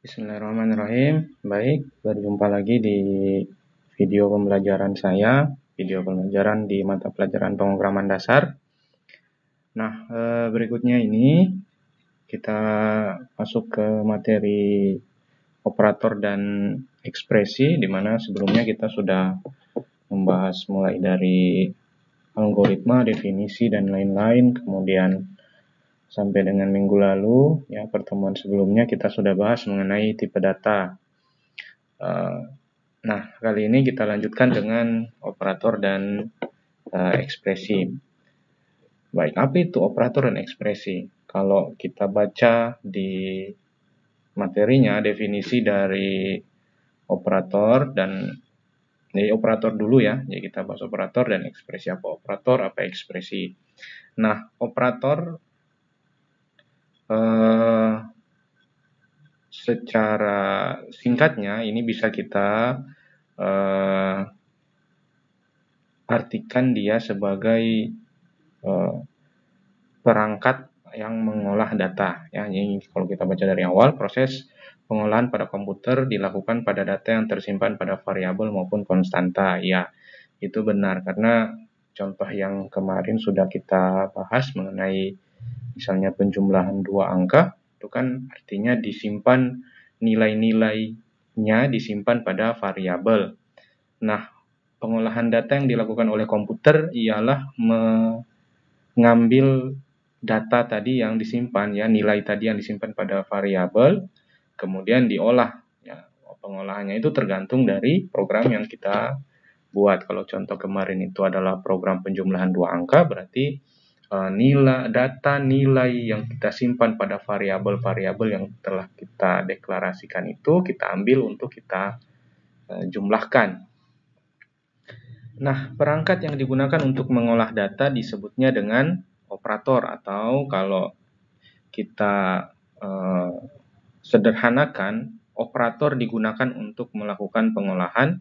Bismillahirrahmanirrahim. Baik, berjumpa lagi di video pembelajaran saya, video pembelajaran di mata pelajaran pemrograman dasar. Nah, berikutnya ini kita masuk ke materi operator dan ekspresi, di mana sebelumnya kita sudah membahas mulai dari algoritma, definisi, dan lain-lain. Kemudian sampai dengan minggu lalu, ya, pertemuan sebelumnya kita sudah bahas mengenai tipe data. Nah, kali ini kita lanjutkan dengan operator dan ekspresi. Baik, apa itu operator dan ekspresi? Kalau kita baca di materinya, definisi dari operator dan operator dulu ya. Jadi kita bahas operator dan ekspresi. Apa operator, apa ekspresi? Nah, operator secara singkatnya ini bisa kita artikan dia sebagai perangkat yang mengolah data. Ya, ini kalau kita baca dari awal, proses pengolahan pada komputer dilakukan pada data yang tersimpan pada variabel maupun konstanta. Ya, itu benar karena contoh yang kemarin sudah kita bahas mengenai misalnya penjumlahan dua angka, itu kan artinya disimpan nilai-nilainya disimpan pada variabel. Nah, pengolahan data yang dilakukan oleh komputer ialah mengambil data tadi yang disimpan, ya, nilai tadi yang disimpan pada variabel, kemudian diolah. Ya, pengolahannya itu tergantung dari program yang kita buat. Kalau contoh kemarin itu adalah program penjumlahan dua angka, berarti nilai yang kita simpan pada variabel-variabel yang telah kita deklarasikan itu kita ambil untuk kita jumlahkan. Nah, perangkat yang digunakan untuk mengolah data disebutnya dengan operator, atau kalau kita sederhanakan, operator digunakan untuk melakukan pengolahan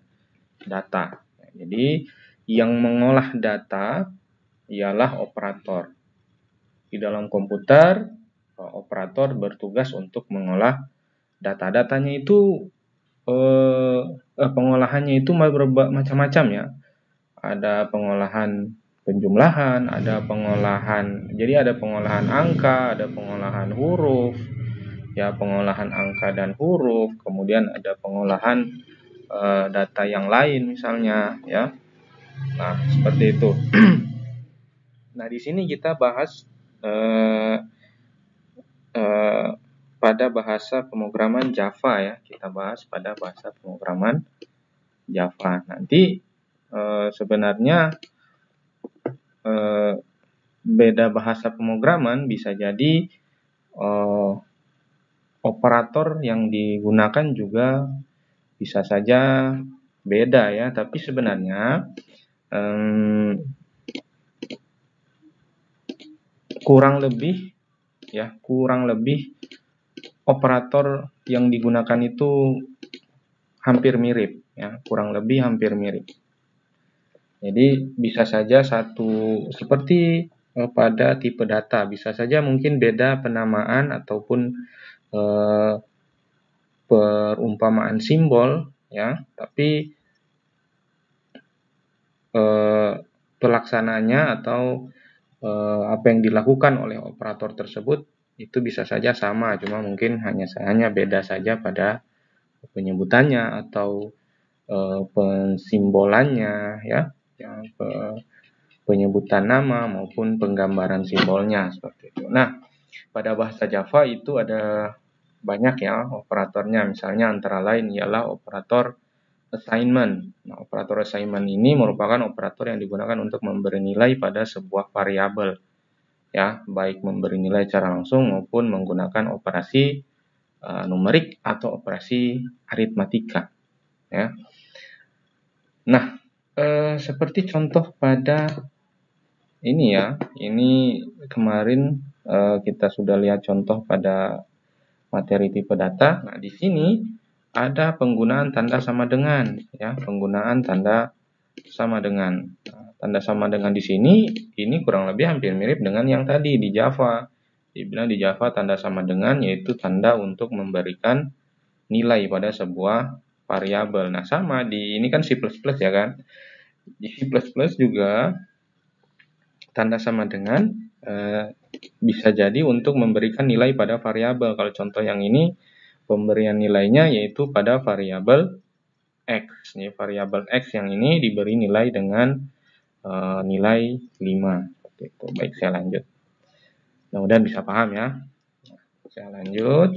data. Jadi, yang mengolah data ialah operator. Di dalam komputer, operator bertugas untuk mengolah data. Datanya itu pengolahannya itu macam-macam ya. Ada pengolahan penjumlahan, ada pengolahan angka, ada pengolahan huruf, ya, pengolahan angka dan huruf, kemudian ada pengolahan data yang lain misalnya, ya. Nah, seperti itu. Nah, di sini kita bahas pada bahasa pemrograman Java, ya. Kita bahas pada bahasa pemrograman Java. Nanti sebenarnya beda bahasa pemrograman bisa jadi operator yang digunakan juga bisa saja beda, ya. Tapi sebenarnya kurang lebih operator yang digunakan itu hampir mirip, ya, kurang lebih hampir mirip. Jadi bisa saja satu seperti pada tipe data, bisa saja mungkin beda penamaan ataupun perumpamaan simbol, ya, tapi pelaksananya atau apa yang dilakukan oleh operator tersebut itu bisa saja sama, cuma mungkin hanya beda saja pada penyebutannya atau pensimbolannya, ya, penyebutan nama maupun penggambaran simbolnya seperti itu. Nah, pada bahasa Java itu ada banyak, ya, operatornya. Misalnya antara lain ialah operator assignment. Nah, operator assignment ini merupakan operator yang digunakan untuk memberi nilai pada sebuah variabel, ya, baik memberi nilai secara langsung maupun menggunakan operasi numerik atau operasi aritmatika, ya. Nah, seperti contoh pada ini, ya, ini kemarin kita sudah lihat contoh pada materi tipe data. Nah, di sini ada penggunaan tanda sama dengan, ya, penggunaan tanda sama dengan. Nah, tanda sama dengan di sini ini kurang lebih hampir mirip dengan yang tadi di Java. Dibilang di Java tanda sama dengan yaitu tanda untuk memberikan nilai pada sebuah variabel. Nah, sama di ini kan C++ ya kan. Di C++ juga tanda sama dengan bisa jadi untuk memberikan nilai pada variabel. Kalau contoh yang ini pemberian nilainya yaitu pada variabel X. Nih, variabel X yang ini diberi nilai dengan nilai 5. Seperti itu. Baik, saya lanjut. Mudah-mudahan bisa paham ya. Saya lanjut.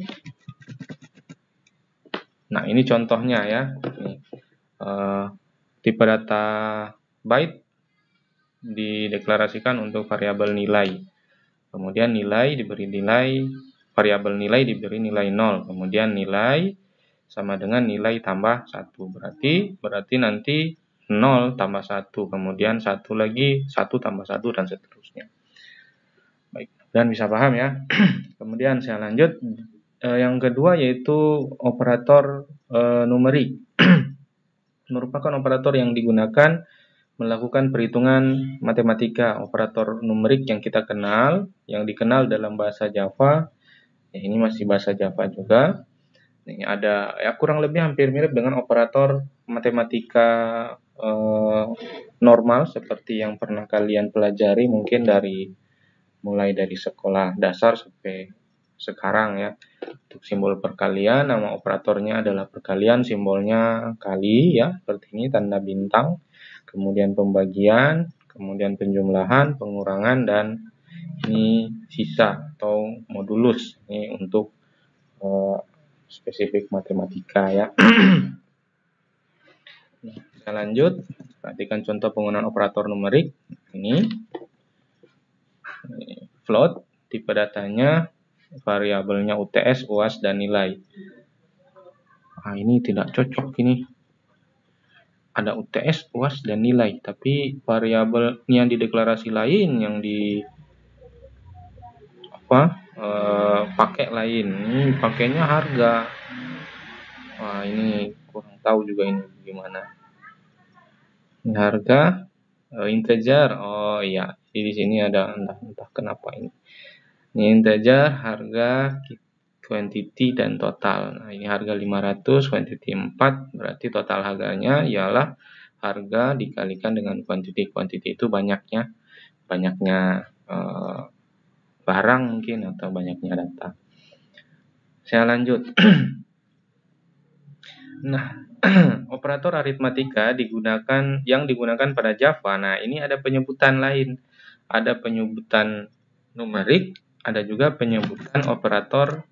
Nah, ini contohnya ya. Nih, tipe data byte dideklarasikan untuk variabel nilai. Kemudian variabel nilai diberi nilai 0. Kemudian nilai sama dengan nilai tambah 1. Berarti nanti 0 tambah 1. Kemudian 1 lagi, 1 tambah 1 dan seterusnya. Baik, dan bisa paham ya. Kemudian saya lanjut. Yang kedua yaitu operator numerik. Merupakan operator yang digunakan melakukan perhitungan matematika. Operator numerik yang kita kenal, yang dikenal dalam bahasa Java, ini masih bahasa Java juga. Ini ada ya kurang lebih hampir mirip dengan operator matematika normal seperti yang pernah kalian pelajari mungkin mulai dari sekolah dasar sampai sekarang ya. Untuk simbol perkalian, nama operatornya adalah perkalian, simbolnya kali ya, seperti ini tanda bintang. Kemudian pembagian, kemudian penjumlahan, pengurangan, dan ini sisa atau modulus. Ini untuk spesifik matematika ya. Kita lanjut, perhatikan contoh penggunaan operator numerik. Ini float, tipe datanya variabelnya UTS, UAS, dan nilai. Ini tidak cocok ini. Ada UTS, UAS, dan nilai, tapi variabel yang dideklarasi lain, yang pakai lain. Ini pakainya harga. Ini kurang tahu juga ini gimana. Ini harga integer. Oh iya, di sini ada entah kenapa ini. Ini integer, harga, quantity, dan total. Nah, ini harga 500, quantity 4, berarti total harganya ialah harga dikalikan dengan quantity. Quantity itu banyaknya barang mungkin atau banyaknya data. Saya lanjut. Nah, operator aritmatika yang digunakan pada Java. Nah, ini ada penyebutan lain. Ada penyebutan numerik, ada juga penyebutan operator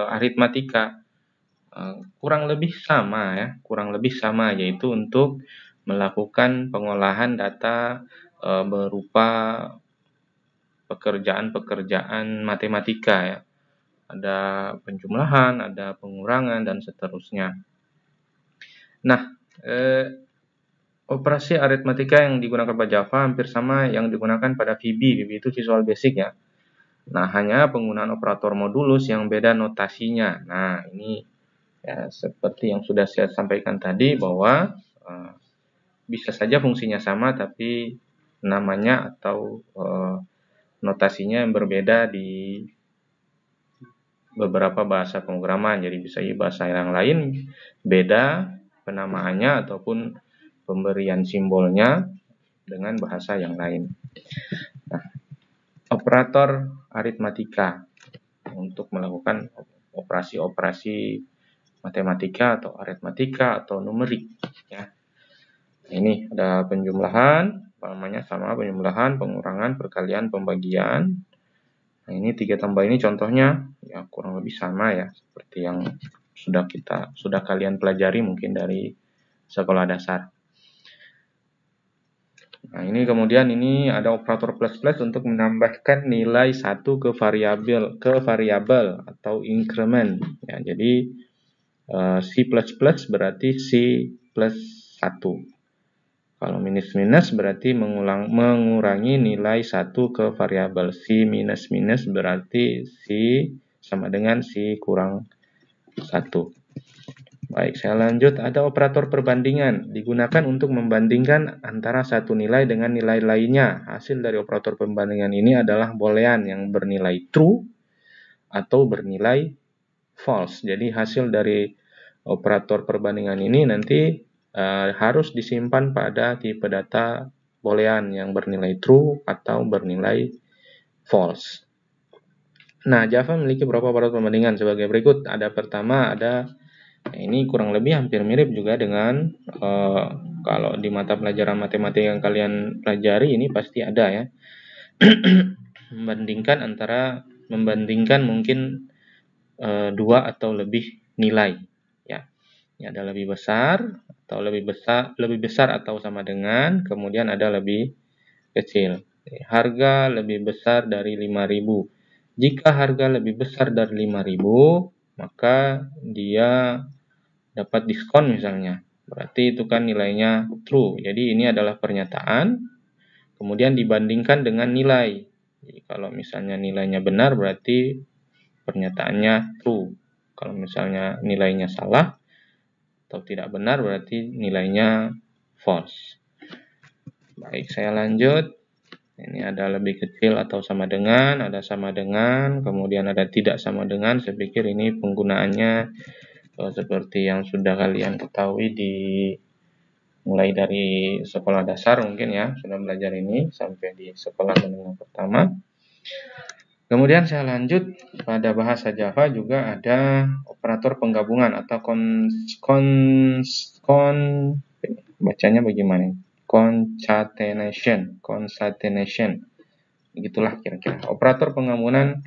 aritmatika. Kurang lebih sama yaitu untuk melakukan pengolahan data berupa pekerjaan matematika ya. Ada penjumlahan, ada pengurangan, dan seterusnya. Nah, operasi aritmatika yang digunakan pada Java hampir sama yang digunakan pada VB. VB itu Visual Basic ya. Nah, hanya penggunaan operator modulus yang beda notasinya. Nah, ini ya, seperti yang sudah saya sampaikan tadi bahwa bisa saja fungsinya sama tapi namanya atau notasinya yang berbeda di beberapa bahasa pemrograman. Jadi bisa bahasa yang lain beda penamaannya ataupun pemberian simbolnya dengan bahasa yang lain. Nah, operator aritmatika untuk melakukan operasi-operasi matematika atau aritmatika atau numerik ya. Ini ada penjumlahan, sama penjumlahan, pengurangan, perkalian, pembagian. Nah, ini 3 tambah ini contohnya ya kurang lebih sama ya seperti yang sudah kalian pelajari mungkin dari sekolah dasar. Nah, ini kemudian ini ada operator plus untuk menambahkan nilai 1 ke variabel atau increment ya. Jadi C++ berarti C plus 1. Kalau minus berarti mengurangi nilai 1 ke variabel. C minus berarti C sama dengan C kurang 1. Baik, saya lanjut. Ada operator perbandingan. Digunakan untuk membandingkan antara satu nilai dengan nilai lainnya. Hasil dari operator perbandingan ini adalah boolean yang bernilai true atau bernilai false. Jadi hasil dari operator perbandingan ini nanti harus disimpan pada tipe data boolean yang bernilai true atau bernilai false. Nah, Java memiliki beberapa operator perbandingan sebagai berikut. Ada pertama, ini kurang lebih hampir mirip juga dengan kalau di mata pelajaran matematika yang kalian pelajari ini pasti ada ya. membandingkan mungkin dua atau lebih nilai ya. Ini ada lebih besar atau sama dengan, kemudian ada lebih kecil. Harga lebih besar dari 5.000. Jika harga lebih besar dari 5.000, maka dia dapat diskon misalnya. Berarti itu kan nilainya true. Jadi ini adalah pernyataan, kemudian dibandingkan dengan nilai. Jadi kalau misalnya nilainya benar, berarti pernyataannya true. Kalau misalnya nilainya salah atau tidak benar, berarti nilainya false. Baik, saya lanjut. Ini ada lebih kecil atau sama dengan, ada sama dengan, kemudian ada tidak sama dengan. Saya pikir ini penggunaannya seperti yang sudah kalian ketahui mulai dari sekolah dasar mungkin ya, sudah belajar ini sampai di sekolah menengah pertama. Kemudian saya lanjut pada bahasa Java juga ada operator penggabungan atau bacanya bagaimana? Concatenation. Begitulah kira-kira. Operator penggabungan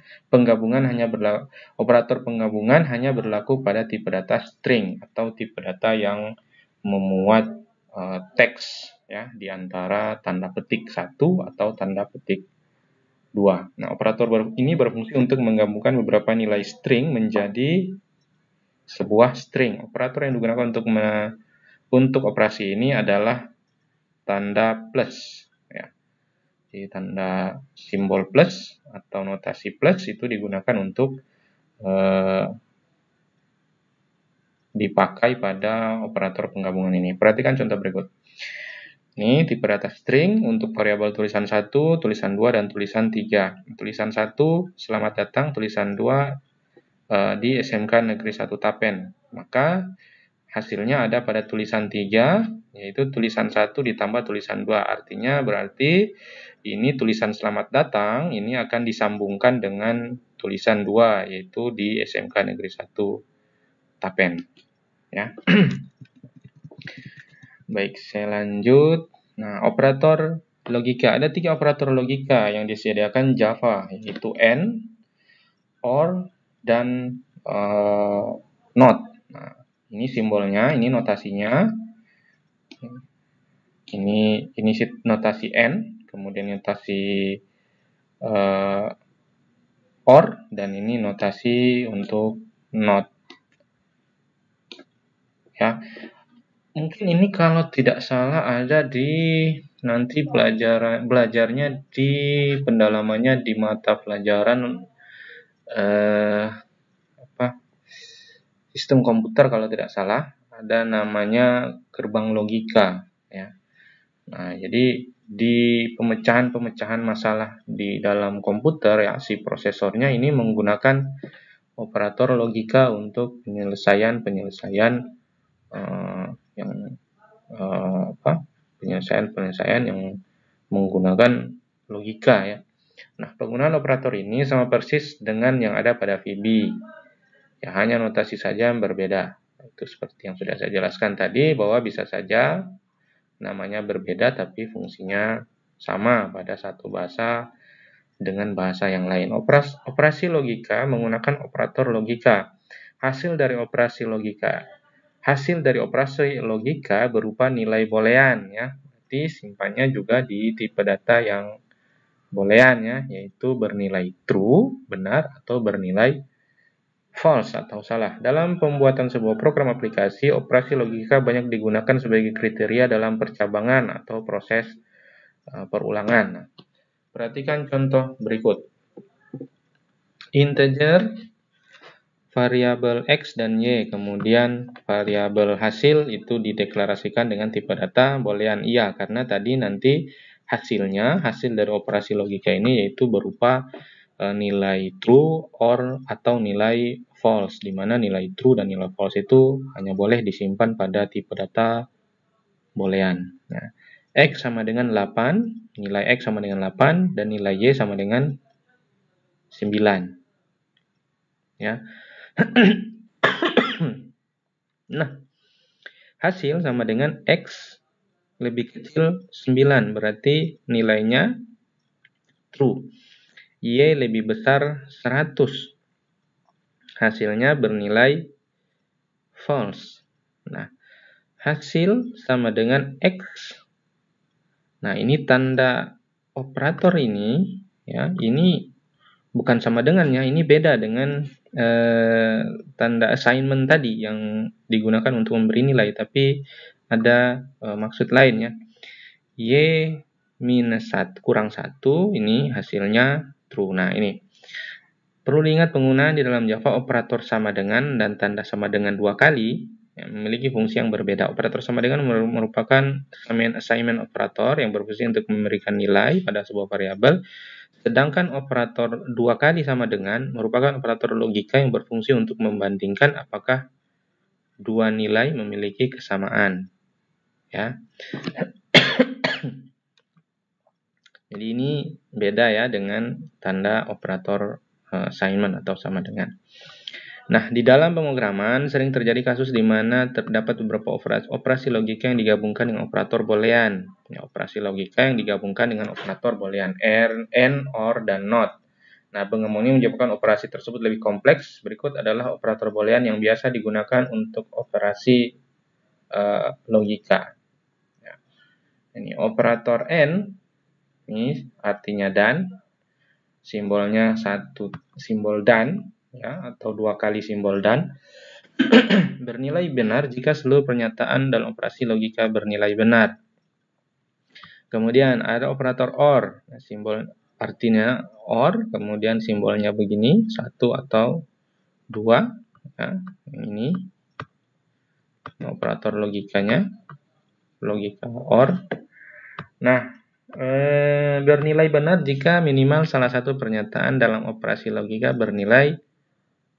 hanya berlaku pada tipe data string atau tipe data yang memuat teks ya di antara tanda petik 1 atau tanda petik 2. Nah, operator ini berfungsi untuk menggabungkan beberapa nilai string menjadi sebuah string. Operator yang digunakan untuk operasi ini adalah tanda plus ya. Jadi tanda simbol plus atau notasi plus itu digunakan untuk dipakai pada operator penggabungan ini. Perhatikan contoh berikut. Ini tipe data string untuk variabel tulisan 1, tulisan 2, dan tulisan 3. Tulisan 1, selamat datang, tulisan 2 di SMK Negeri 1 Tapen. Maka hasilnya ada pada tulisan 3, yaitu tulisan 1 ditambah tulisan 2. Artinya berarti ini tulisan selamat datang, ini akan disambungkan dengan tulisan 2, yaitu di SMK Negeri 1 Tapen. Ya. Baik, saya lanjut. Nah, operator logika. Ada 3 operator logika yang disediakan Java, yaitu AND, OR, dan NOT. Nah, ini simbolnya, ini notasinya. Ini notasi AND, kemudian notasi OR, dan ini notasi untuk NOT. Ya. Mungkin ini kalau tidak salah ada di nanti belajarnya di pendalamannya di mata pelajaran sistem komputer kalau tidak salah, ada namanya gerbang logika ya. Nah, jadi di pemecahan masalah di dalam komputer ya, si prosesornya ini menggunakan operator logika untuk penyelesaian yang menggunakan logika ya. Nah, penggunaan operator ini sama persis dengan yang ada pada VB. Ya, hanya notasi saja yang berbeda. Itu seperti yang sudah saya jelaskan tadi, bahwa bisa saja namanya berbeda tapi fungsinya sama pada satu bahasa dengan bahasa yang lain. Operasi logika menggunakan operator logika. Hasil dari operasi logika berupa nilai boolean ya. Berarti simpannya juga di tipe data yang boolean ya, yaitu bernilai true, benar, atau bernilai false atau salah. Dalam pembuatan sebuah program aplikasi, operasi logika banyak digunakan sebagai kriteria dalam percabangan atau proses perulangan. Perhatikan contoh berikut. Integer, variabel X dan Y, kemudian variabel hasil itu dideklarasikan dengan tipe data boolean iya, karena tadi nanti hasil dari operasi logika ini yaitu berupa nilai true, or, atau nilai false, di mana nilai true dan nilai false itu hanya boleh disimpan pada tipe data boolean. Nah, X sama dengan 8, nilai X sama dengan 8, dan nilai Y sama dengan 9. Ya. Nah, hasil sama dengan X lebih kecil 9, berarti nilainya true. Y lebih besar 100, hasilnya bernilai false. Nah, hasil sama dengan X. Nah, ini tanda operator ini, ya, ini bukan sama dengannya, ini beda dengan tanda assignment tadi yang digunakan untuk memberi nilai, tapi ada maksud lain, ya. Y minus 1 kurang 1, ini hasilnya true. Nah, ini perlu diingat, penggunaan di dalam Java operator sama dengan dan tanda sama dengan dua kali memiliki fungsi yang berbeda. Operator sama dengan merupakan assignment operator yang berfungsi untuk memberikan nilai pada sebuah variabel, sedangkan operator dua kali sama dengan merupakan operator logika yang berfungsi untuk membandingkan apakah dua nilai memiliki kesamaan. Ya. Jadi ini beda ya dengan tanda operator assignment atau sama dengan. Nah, di dalam pemrograman sering terjadi kasus di mana terdapat beberapa operasi logika yang digabungkan dengan operator boolean. Ya, operasi logika yang digabungkan dengan operator boolean, and, or, dan not. Nah, pengemudi menyebabkan operasi tersebut lebih kompleks. Berikut adalah operator boolean yang biasa digunakan untuk operasi logika. Ya. Ini operator and, ini artinya dan, simbolnya satu simbol dan, ya, atau dua kali simbol dan, bernilai benar jika seluruh pernyataan dalam operasi logika bernilai benar. Kemudian ada operator or, simbol artinya or, kemudian simbolnya begini, satu atau dua, ya, ini operator logikanya, logika or. Nah, bernilai benar jika minimal salah satu pernyataan dalam operasi logika bernilai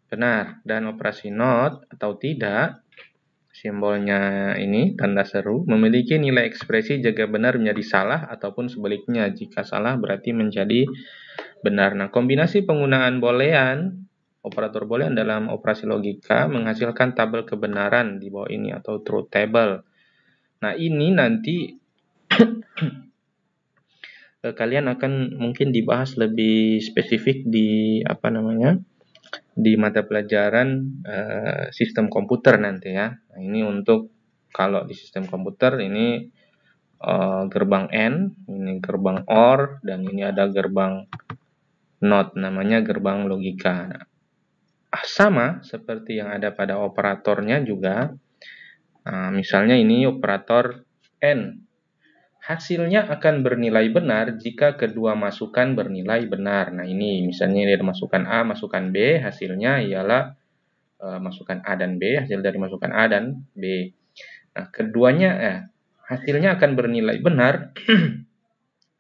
benar, dan operasi not atau tidak, simbolnya ini tanda seru, memiliki nilai ekspresi jika benar menjadi salah ataupun sebaliknya, jika salah berarti menjadi benar. Nah, kombinasi penggunaan boolean, operator boolean dalam operasi logika menghasilkan tabel kebenaran di bawah ini atau truth table. Nah, ini nanti kalian akan mungkin dibahas lebih spesifik di di mata pelajaran sistem komputer nanti, ya. Nah, ini untuk kalau di sistem komputer ini gerbang AND, ini gerbang OR, dan ini ada gerbang NOT, namanya gerbang logika. Nah, sama seperti yang ada pada operatornya juga. Nah, misalnya ini operator AND. Hasilnya akan bernilai benar jika kedua masukan bernilai benar. Nah, ini misalnya ada masukan A, masukan B, hasilnya ialah masukan A dan B, hasil dari masukan A dan B. Nah, keduanya hasilnya akan bernilai benar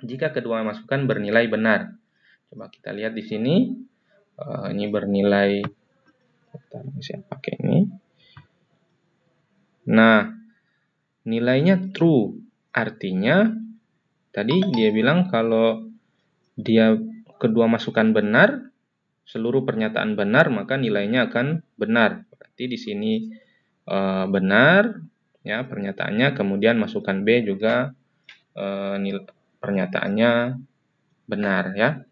jika kedua masukan bernilai benar. Coba kita lihat di sini, ini bernilai, saya pakai ini. Nah, nilainya true. Artinya, tadi dia bilang kalau dia kedua masukan benar, seluruh pernyataan benar, maka nilainya akan benar. Berarti di sini benar, ya, pernyataannya, kemudian masukan B juga pernyataannya benar, ya.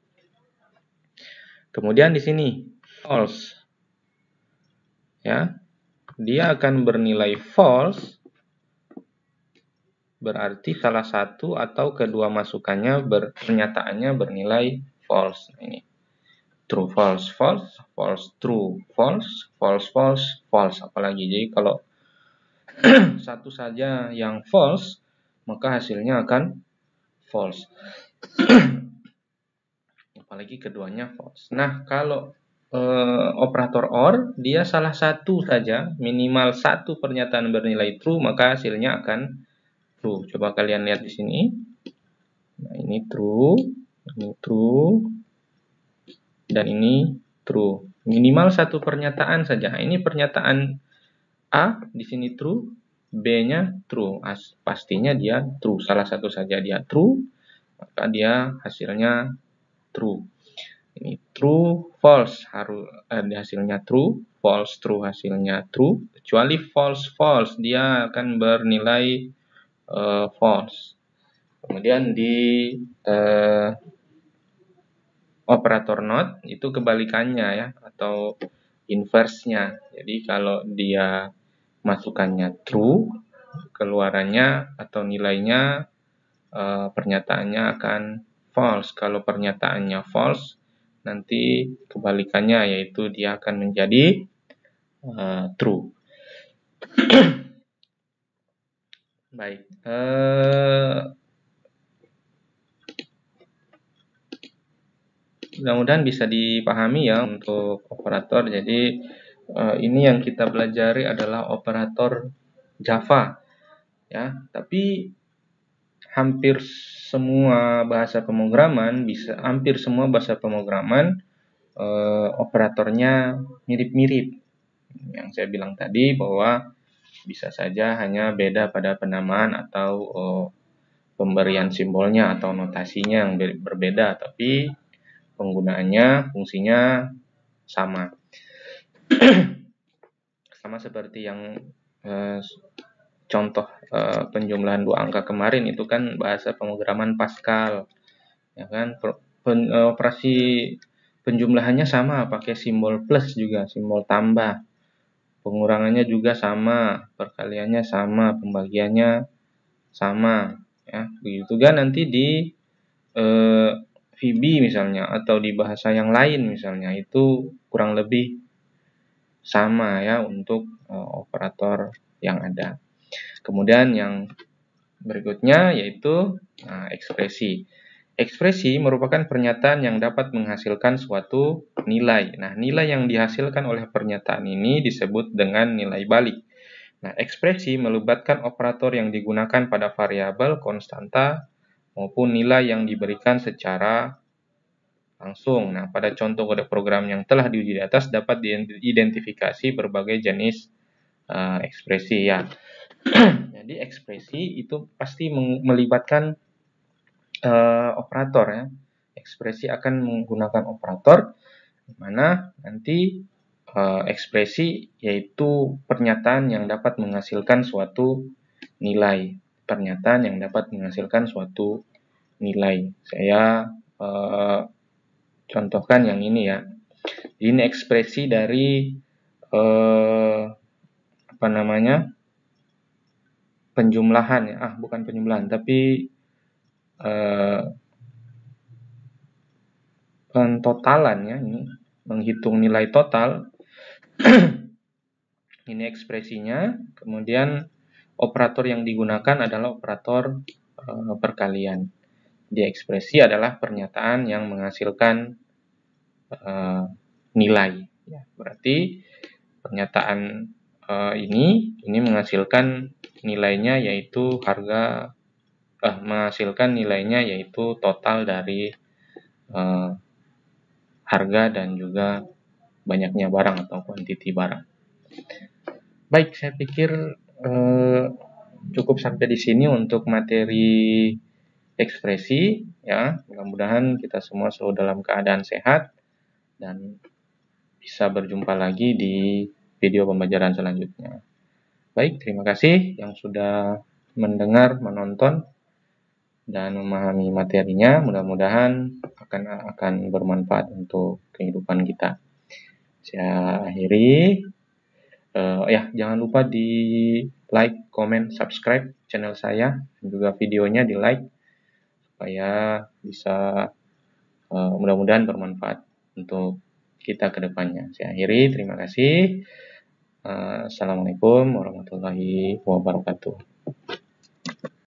Kemudian di sini false, ya, dia akan bernilai false. Berarti salah satu atau kedua masukannya pernyataannya bernilai false. Ini true false false, false true false, false false false, apalagi. Jadi kalau satu saja yang false, maka hasilnya akan false. Apalagi keduanya false. Nah, kalau operator OR, dia salah satu saja, minimal satu pernyataan bernilai true, maka hasilnya akan true. Coba kalian lihat di sini. Nah, ini true, dan ini true. Minimal satu pernyataan saja. Ini pernyataan A di sini true, B-nya true. Pastinya dia true. Salah satu saja dia true, maka dia hasilnya true. Ini true, false hasilnya true, false, true hasilnya true. Kecuali false, false dia akan bernilai false. Kemudian di operator not itu kebalikannya ya, atau inverse-nya. Jadi kalau dia masukannya true, keluarannya atau nilainya pernyataannya akan false. Kalau pernyataannya false, nanti kebalikannya yaitu dia akan menjadi true. Baik. Mudah-mudahan bisa dipahami ya untuk operator. Jadi ini yang kita pelajari adalah operator Java ya. Tapi hampir semua bahasa pemrograman operatornya mirip-mirip. Yang saya bilang tadi bahwa bisa saja hanya beda pada penamaan atau pemberian simbolnya atau notasinya yang berbeda, tapi penggunaannya, fungsinya sama. Sama seperti yang contoh penjumlahan 2 angka kemarin itu kan bahasa pemrograman Pascal. Ya kan? Operasi penjumlahannya sama, pakai simbol plus juga, simbol tambah. Pengurangannya juga sama, perkaliannya sama, pembagiannya sama. Ya, begitu kan nanti di VB misalnya atau di bahasa yang lain misalnya itu kurang lebih sama ya untuk operator yang ada. Kemudian yang berikutnya yaitu ekspresi. Ekspresi merupakan pernyataan yang dapat menghasilkan suatu nilai. Nah, nilai yang dihasilkan oleh pernyataan ini disebut dengan nilai balik. Nah, ekspresi melibatkan operator yang digunakan pada variabel, konstanta, maupun nilai yang diberikan secara langsung. Nah, pada contoh kode program yang telah diuji di atas dapat diidentifikasi berbagai jenis ekspresi ya. Jadi ekspresi itu pasti melibatkan operator ya. Ekspresi akan menggunakan operator, di mana nanti ekspresi yaitu pernyataan yang dapat menghasilkan suatu nilai. Pernyataan yang dapat menghasilkan suatu nilai. Saya contohkan yang ini ya. Ini ekspresi dari penjumlahan ya. Bukan penjumlahan, tapi pentotalan ya. Ini menghitung nilai total. Ini ekspresinya. Kemudian operator yang digunakan adalah operator perkalian. Di ekspresi adalah pernyataan yang menghasilkan nilai. Ya, berarti pernyataan ini menghasilkan nilainya yaitu menghasilkan nilainya yaitu total dari harga dan juga banyaknya barang atau quantity barang. Baik, saya pikir cukup sampai di sini untuk materi ekspresi ya. Mudah-mudahan kita semua selalu dalam keadaan sehat dan bisa berjumpa lagi di video pembelajaran selanjutnya. Baik, terima kasih yang sudah mendengar, menonton dan memahami materinya. Mudah-mudahan akan bermanfaat untuk kehidupan kita. Saya akhiri. Jangan lupa di like, comment, subscribe channel saya dan juga videonya di like supaya bisa mudah-mudahan bermanfaat untuk kita ke depannya. Saya akhiri, terima kasih. Assalamualaikum warahmatullahi wabarakatuh.